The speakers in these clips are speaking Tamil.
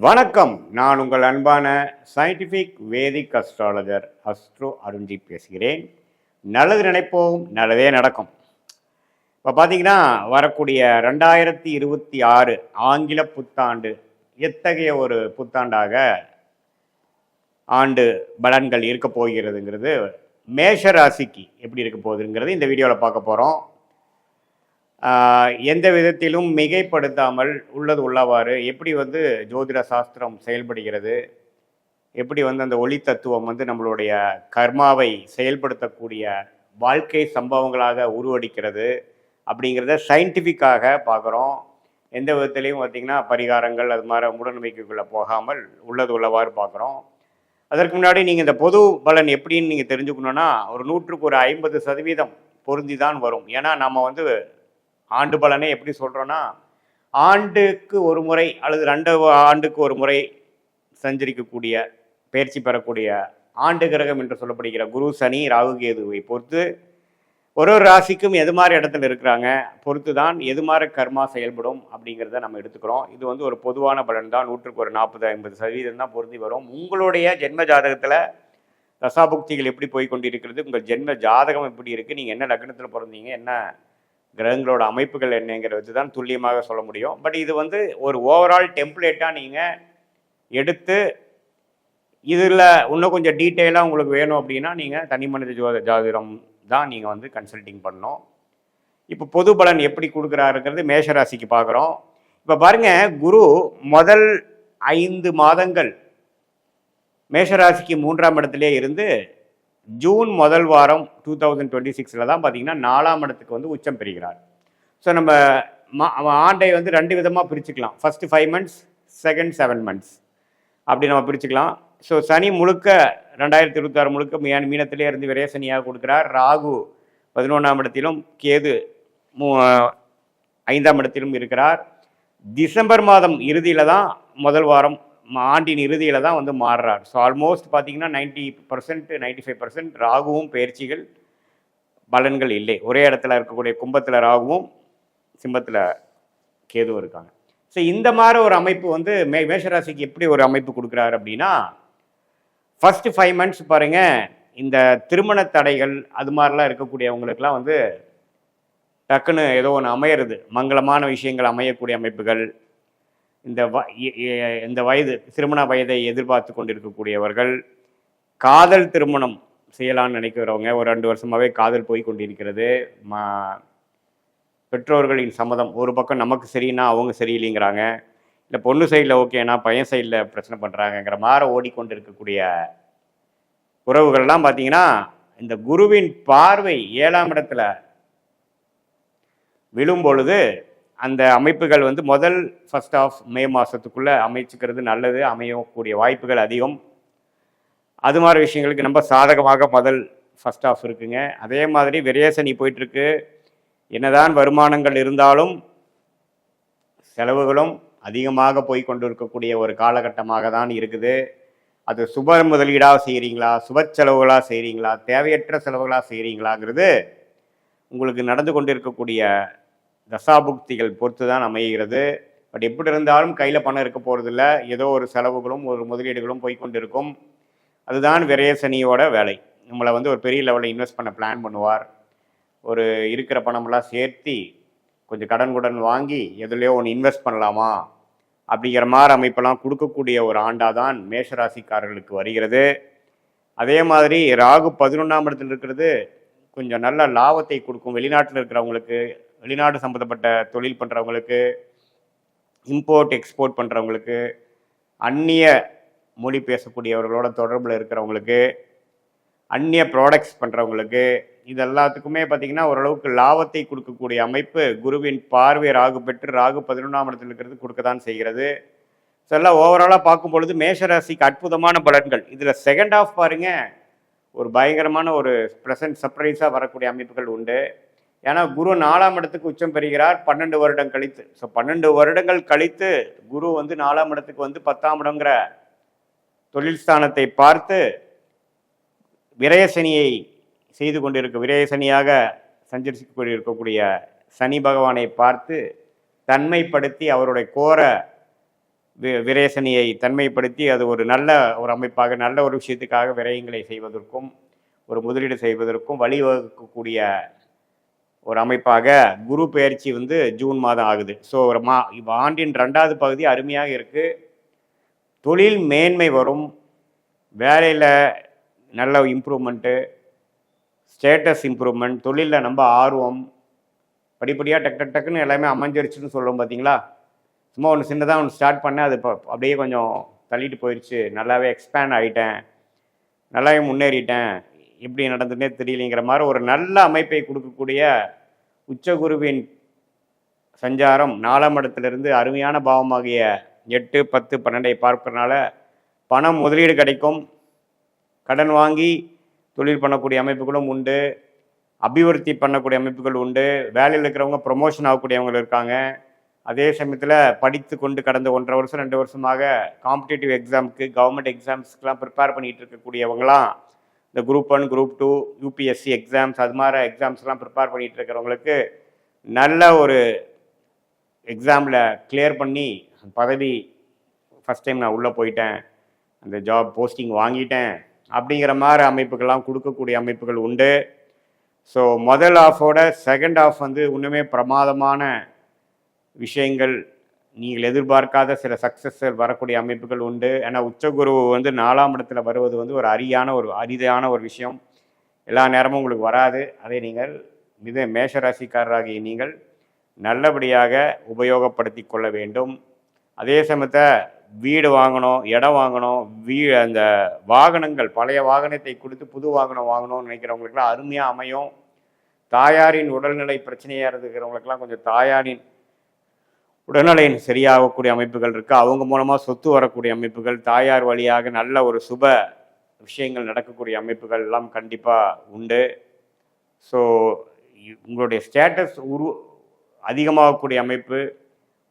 வணக்கம். நான் உங்கள் அன்பான சயின்டிஃபிக் வேதிக் அஸ்ட்ராலஜர் அஸ்ட்ரோ அருண்ஜி பேசுகிறேன். நல்லது நினைப்போம், நல்லதே நடக்கும். இப்போ பார்த்தீங்கன்னா, வரக்கூடிய 2026 ஆங்கில புத்தாண்டு எத்தகைய ஒரு புத்தாண்டாக ஆண்டு பலன்கள் இருக்க போகிறதுங்கிறது, மேஷ ராசிக்கு எப்படி இருக்க போகுதுங்கிறது இந்த வீடியோவில் பார்க்க போகிறோம். எந்த விதத்திலும் மிகைப்படுத்தாமல் உள்ளது உள்ளவாறு எப்படி ஜோதிட சாஸ்திரம் செயல்படுகிறது, எப்படி அந்த ஒளி தத்துவம் நம்மளுடைய கர்மாவை செயல்படுத்தக்கூடிய வாழ்க்கை சம்பவங்களாக உருவடிக்கிறது அப்படிங்கிறத சயின்டிஃபிக்காக பார்க்குறோம். எந்த விதத்துலேயும் பார்த்திங்கன்னா பரிகாரங்கள் அது மாதிரி மூடநம்பிக்கைக்குள்ளே போகாமல் உள்ளது உள்ளவாறு பார்க்குறோம். அதற்கு முன்னாடி நீங்கள் இந்த பொது பலன் எப்படின்னு நீங்கள் தெரிஞ்சுக்கணுன்னா ஒரு 100க்கு ஒரு 50% பொருந்தி தான் வரும். ஏன்னா நம்ம ஆண்டு பலனை எப்படி சொல்கிறோன்னா, ஆண்டுக்கு ஒரு முறை அல்லது 2 ஆண்டுக்கு ஒரு முறை சஞ்சரிக்கக்கூடிய பயிற்சி பெறக்கூடிய ஆண்டு கிரகம் என்று சொல்லப்படுகிற குரு, சனி, ராகு, கேதுவை பொறுத்து ஒரு ராசிக்கும் எது மாதிரி இடத்துல இருக்கிறாங்க பொறுத்து தான் எது மாதிரி கர்மா செயல்படும் அப்படிங்கிறத நம்ம எடுத்துக்கிறோம். இது ஒரு பொதுவான பலன் தான். 100க்கு ஒரு 40-50% தான் பொருந்தி வரும். உங்களுடைய ஜென்ம ஜாதகத்தில் தசாபுக்திகள் எப்படி போய் கொண்டிருக்கிறது, உங்கள் ஜென்ம ஜாதகம் எப்படி இருக்குது, நீங்கள் என்ன லக்னத்தில் பிறந்தீங்க, என்ன கிரகங்களோட அமைப்புகள் என்னங்கிறத வச்சு தான் துல்லியமாக சொல்ல முடியும். பட் இது ஒரு ஓவரால் டெம்ப்ளேட்டாக நீங்கள் எடுத்து இதில் இன்னும் கொஞ்சம் டீட்டெயிலாக உங்களுக்கு வேணும் அப்படின்னா நீங்கள் தனி மனித ஜாதிரம் தான் நீங்கள் கன்சல்டிங் பண்ணணும். இப்போ பொது பலன் எப்படி கொடுக்குறாருங்கிறது மேஷராசிக்கு பார்க்குறோம். இப்போ பாருங்கள், குரு முதல் 5 மாதங்கள் மேஷராசிக்கு 3ஆம் இடத்துலேயே இருந்து ஜூன் முதல் வாரம் 2026 தான் பார்த்தீங்கன்னா 4ஆம் இடத்துக்கு உச்சம் பெறுகிறார். ஸோ நம்ம ஆண்டை 2 விதமாக பிரிச்சுக்கலாம். ஃபஸ்ட்டு 5 months, செகண்ட் 7 months அப்படி நம்ம பிரிச்சுக்கலாம். ஸோ சனி முழுக்க 2026 முழுக்க மீனத்திலே இருந்து விரைய சனியாக கொடுக்குறார். ராகு 11ஆம் இடத்திலும், கேது 5ஆம் இடத்திலும் இருக்கிறார். டிசம்பர் மாதம் இறுதியில் தான் முதல் வாரம் ஆண்டின் இறுதியில் தான் மாறுறார். ஸோ ஆல்மோஸ்ட் பார்த்தீங்கன்னா 90% 95% ராகுவும் பயிற்சிகள் பலன்கள் இல்லை. ஒரே இடத்துல இருக்கக்கூடிய கும்பத்தில் ராகுவும் சிம்மத்தில் கேதுவும் இருக்காங்க. ஸோ இந்த மாதிரி ஒரு அமைப்பு மேஷராசிக்கு எப்படி ஒரு அமைப்பு கொடுக்குறாரு அப்படின்னா, ஃபஸ்ட்டு 5 months பாருங்கள், இந்த திருமண தடைகள் அது மாதிரிலாம் இருக்கக்கூடியவங்களுக்கெல்லாம் டக்குன்னு ஏதோ ஒன்று அமையிறது, மங்களமான விஷயங்கள் அமையக்கூடிய அமைப்புகள். இந்த வயது திருமண வயதை எதிர்பார்த்து கொண்டிருக்கக்கூடியவர்கள், காதல் திருமணம் செய்யலான்னு நினைக்கிறவங்க, ஒரு 2 வருஷமாகவே காதல் போய் கொண்டிருக்கிறது, பெற்றோர்களின் சம்மதம் ஒரு பக்கம் நமக்கு சரின்னா அவங்க சரியில்லைங்கிறாங்க, இல்லை பொண்ணு சைடில் ஓகேனா பையன் சைடில் பிரச்சனை பண்ணுறாங்கங்கிற மாதிரி ஓடிக்கொண்டு இருக்கக்கூடிய உறவுகள்லாம் பார்த்தீங்கன்னா, இந்த குருவின் பார்வை 7ஆம் இடத்துல விழும் பொழுது அந்த அமைப்புகள் முதல் ஃபர்ஸ்ட் ஆஃப் மே மாதத்துக்குள்ளே அமைச்சிக்கிறது நல்லது, அமையக்கூடிய வாய்ப்புகள் அதிகம். அது மாதிரி விஷயங்களுக்கு நம்ம சாதகமாக முதல் ஃபர்ஸ்ட் ஆஃப் இருக்குங்க. அதே மாதிரி விரயசனி போயிட்டுருக்கு. என்னதான் வருமானங்கள் இருந்தாலும் செலவுகளும் அதிகமாக போய் கொண்டு இருக்கக்கூடிய ஒரு காலகட்டமாக தான் இருக்குது. அது சுப முதலீடாக செய்கிறீங்களா, சுப செலவுகளாக செய்கிறீங்களா, தேவையற்ற செலவுகளாக செய்கிறீங்களாங்கிறது உங்களுக்கு நடந்து கொண்டு இருக்கக்கூடிய தசாபுக்திகள் பொறுத்து தான் அமைகிறது. பட் எப்படி இருந்தாலும் கையில் பணம் இருக்க போகிறதில்ல, ஏதோ ஒரு செலவுகளும் ஒரு முதலீடுகளும் போய்கொண்டு இருக்கும். அதுதான் விரயசனியோட வேலை. நம்மளை ஒரு பெரிய லெவலில் இன்வெஸ்ட் பண்ண பிளான் பண்ணுவார். ஒரு இருக்கிற பணமெல்லாம் சேர்த்தி கொஞ்சம் கடன் வாங்கி எதுலையோ ஒன்று இன்வெஸ்ட் பண்ணலாமா அப்படிங்கிற மாதிரி அமைப்பெல்லாம் கொடுக்கக்கூடிய ஒரு ஆண்டாக தான் மேஷராசிக்காரர்களுக்கு வருகிறது. அதே மாதிரி ராகு 11ஆம் இடத்தில் இருக்கிறது கொஞ்சம் நல்ல லாபத்தை கொடுக்கும். வெளிநாட்டில் இருக்கிறவங்களுக்கு, வெளிநாடு சம்மந்தப்பட்ட தொழில் பண்ணுறவங்களுக்கு, இம்போர்ட் எக்ஸ்போர்ட் பண்ணுறவங்களுக்கு, அந்நிய மொழி பேசக்கூடியவர்களோட தொடர்பில் இருக்கிறவங்களுக்கு, அந்நிய ப்ராடக்ட்ஸ் பண்ணுறவங்களுக்கு, இது எல்லாத்துக்குமே பார்த்திங்கன்னா ஓரளவுக்கு லாபத்தை கொடுக்கக்கூடிய அமைப்பு குருவின் பார்வை ராகு பெற்று ராகு 11ஆம் இடத்தில் இருக்கிறது கொடுக்க தான் செய்கிறது. ஸோ எல்லாம் ஓவராலாக பார்க்கும் பொழுது மேஷராசிக்கு அற்புதமான பலன்கள். இதில் செகண்ட் ஆஃப் பாருங்கள், ஒரு பயங்கரமான ஒரு ப்ளசன்ட் சர்ப்ரைஸாக வரக்கூடிய அமைப்புகள் உண்டு. ஏன்னா குரு 4ஆம் இடத்துக்கு உச்சம் பெறுகிறார் 12 வருடம் கழித்து. ஸோ 12 வருடங்கள் கழித்து குரு 4ஆம் இடத்துக்கு 10ஆம் இடங்கிற தொழில் ஸ்தானத்தை பார்த்து விரயசனியை செய்து கொண்டிருக்க, விரயசனியாக சஞ்சரித்து கொண்டிருக்கக்கூடிய சனி பகவானை பார்த்து தன்மைப்படுத்தி அவருடைய கோர விரேசனியை தன்மைப்படுத்தி அது ஒரு நல்ல ஒரு அமைப்பாக நல்ல ஒரு விஷயத்துக்காக விரயங்களை செய்வதற்கும் ஒரு முதலீடு செய்வதற்கும் வழிவகுக்கக்கூடிய ஒரு அமைப்பாக குரு பெயர்ச்சி வந்து ஜூன் மாதம் ஆகுது. ஸோ ஒரு ஆண்டின் 2வது பகுதி அருமையாக இருக்குது. தொழில் மேன்மை வரும், வேலையில் நல்ல இம்ப்ரூவ்மெண்ட்டு, ஸ்டேட்டஸ் இம்ப்ரூவ்மெண்ட், தொழிலில் நம்ம ஆர்வம், படிப்படியாக டக்குன்னு எல்லாமே அமைஞ்சிருச்சுன்னு சொல்லுவோம் பார்த்தீங்களா. சும்மா ஒன்று சின்னதாக ஒன்று ஸ்டார்ட் பண்ணேன், அது இப்போ அப்படியே கொஞ்சம் தள்ளிட்டு போயிடுச்சு, நல்லாவே எக்ஸ்பேண்ட் ஆகிட்டேன், நல்லாவே முன்னேறிட்டேன், எப்படி நடந்துன்னே தெரியலைங்கிற மாதிரி ஒரு நல்ல அமைப்பை கொடுக்கக்கூடிய உச்சகுருவின் சஞ்சாரம் 4ஆம் இடத்திலிருந்து அருமையான பாவமாகிய 8, 10, 12 பார்க்கறனால பணம் முதலீடு கிடைக்கும், கடன் வாங்கி தொழில் பண்ணக்கூடிய அமைப்புகளும் உண்டு, அபிவிருத்தி பண்ணக்கூடிய அமைப்புகள் உண்டு, வேலையில் இருக்கிறவங்க ப்ரொமோஷன் ஆகக்கூடியவங்க இருக்காங்க. அதே சமயத்தில் படித்து கொண்டு கடந்த 1.5 வருஷம் 2 வருஷமாக காம்படிட்டிவ் எக்ஸாமுக்கு கவர்மெண்ட் எக்ஸாம்ஸ்க்கெலாம் ப்ரிப்பேர் பண்ணிகிட்டு இருக்கக்கூடியவங்களாம் இந்த குரூப் 1 குரூப் 2 யூபிஎஸ்சி எக்ஸாம்ஸ் அது மாதிரி எக்ஸாம்ஸ்லாம் ப்ரிப்பேர் பண்ணிகிட்டு இருக்கிறவங்களுக்கு நல்ல ஒரு எக்ஸாமில் கிளியர் பண்ணி பதவி ஃபஸ்ட் டைம் நான் உள்ளே போயிட்டேன், அந்த ஜாப் போஸ்டிங் வாங்கிட்டேன் அப்படிங்கிற மாதிரி அமைப்புகள்லாம் கொடுக்கக்கூடிய அமைப்புகள் உண்டு. ஸோ முதல் ஆஃபோட செகண்ட் ஆஃப் வந்து இன்னுமே பிரமாதமான விஷயங்கள், நீங்கள் எதிர்பார்க்காத சில சக்ஸஸ்கள் வரக்கூடிய அமைப்புகள் உண்டு. ஏன்னா உச்சகுரு வந்து 4ஆம் இடத்துல வருவது வந்து ஒரு அரிதான ஒரு விஷயம், எல்லா நேரமும் உங்களுக்கு வராது. அதை நீங்கள் மேஷ ராசிக்காரராகிய நீங்கள் நல்லபடியாக உபயோகப்படுத்தி கொள்ள வேண்டும். அதே சமயத்தை வீடு வாங்கணும், இடம் வாங்கணும், அந்த வாகனங்கள் பழைய வாகனத்தை கொடுத்து புது வாகனம் வாங்கணும்னு நினைக்கிறவங்களுக்குலாம் அருமையாக அமையும். தாயாரின் உடல்நிலை பிரச்சனையாக இருக்கிறவங்களுக்கெல்லாம் கொஞ்சம் தாயாரின் உடல்நிலை சரியாகக்கூடிய அமைப்புகள் இருக்குது, அவங்க மூலமாக சொத்து வரக்கூடிய அமைப்புகள், தாயார் வழியாக நல்ல ஒரு சுப விஷயங்கள் நடக்கக்கூடிய அமைப்புகள் எல்லாம் கண்டிப்பாக உண்டு. ஸோ உங்களுடைய ஸ்டேட்டஸ் அதிகமாகக்கூடிய அமைப்பு,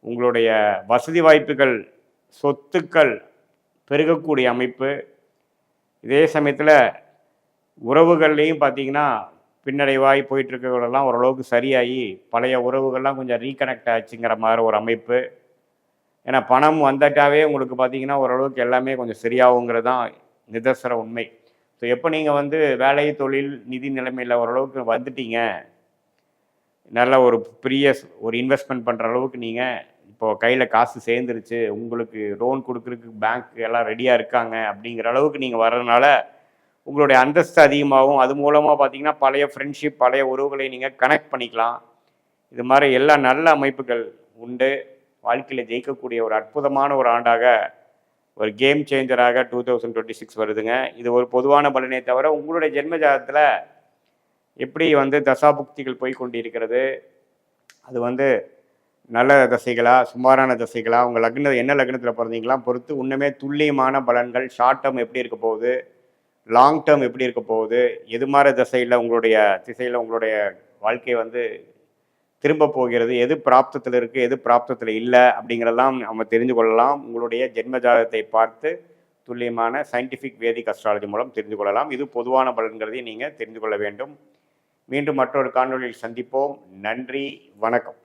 உங்களுடைய வசதி வாய்ப்புகள் சொத்துக்கள் பெருகக்கூடிய அமைப்பு. இதே சமயத்தில் உறவுகள்லேயும் பார்த்திங்கன்னா பின்னடைவாய் போயிட்டுருக்கிறவங்களெல்லாம் ஓரளவுக்கு சரியாகி பழைய உறவுகள்லாம் கொஞ்சம் ரீகனெக்ட் ஆச்சுங்கிற மாதிரி ஒரு அமைப்பு. ஏன்னா பணம் வந்துட்டாவே உங்களுக்கு பார்த்திங்கன்னா ஓரளவுக்கு எல்லாமே கொஞ்சம் சரியாகுங்கிறது தான் நிதர்சன உண்மை. ஸோ எப்போ நீங்கள் வந்து வேலை தொழில் நிதி நிலைமையில் ஓரளவுக்கு வந்துட்டீங்க, நல்ல ஒரு பெரிய ஒரு இன்வெஸ்ட்மெண்ட் பண்ணுற அளவுக்கு நீங்கள் இப்போது கையில் காசு சேர்ந்துருச்சு, உங்களுக்கு லோன் கொடுக்குறதுக்கு பேங்க் எல்லாம் ரெடியாக இருக்காங்க அப்படிங்கிற அளவுக்கு நீங்கள் வர்றதுனால உங்களுடைய அந்தஸ்து அதிகமாகும். அது மூலமாக பார்த்தீங்கன்னா பழைய ஃப்ரெண்ட்ஷிப் பழைய உறவுகளை நீங்கள் கனெக்ட் பண்ணிக்கலாம். இது மாதிரி எல்லா நல்ல அமைப்புகள் உண்டு. வாழ்க்கையில் ஜெயிக்கக்கூடிய ஒரு அற்புதமான ஒரு ஆண்டாக, ஒரு கேம் சேஞ்சராக 2026 வருதுங்க. இது ஒரு பொதுவான பலனே தவிர உங்களுடைய ஜென்ம ஜாதகத்தில் எப்படி வந்து தசாபுக்திகள் போய் கொண்டிருக்கிறது, அது வந்து நல்ல தசைகளா சுமாரான தசைகளா, உங்கள் லக்னம் என்ன லக்னத்தில் பிறந்தீங்களாம் பொறுத்து இன்னுமே துல்லியமான பலன்கள், ஷார்ட் டேர்ம் எப்படி இருக்க போகுது, லாங் டேர்ம் எப்படி இருக்க போகுது, எது மாதிரி திசையில் உங்களுடைய உங்களுடைய வாழ்க்கை வந்து திரும்ப போகிறது, எது பிராப்தத்தில் இருக்குது எது பிராப்தத்தில் இல்லை அப்படிங்கிறதெல்லாம் நம்ம தெரிஞ்சு கொள்ளலாம். உங்களுடைய ஜென்ம ஜாதகத்தை பார்த்து துல்லியமான சயின்டிஃபிக் வேதிக் அஸ்ட்ராலஜி மூலம் தெரிந்து கொள்ளலாம். இது பொதுவான பலன்கிறதையும் நீங்கள் தெரிந்து கொள்ள வேண்டும். மீண்டும் மற்றொரு காணொலியில் சந்திப்போம். நன்றி, வணக்கம்.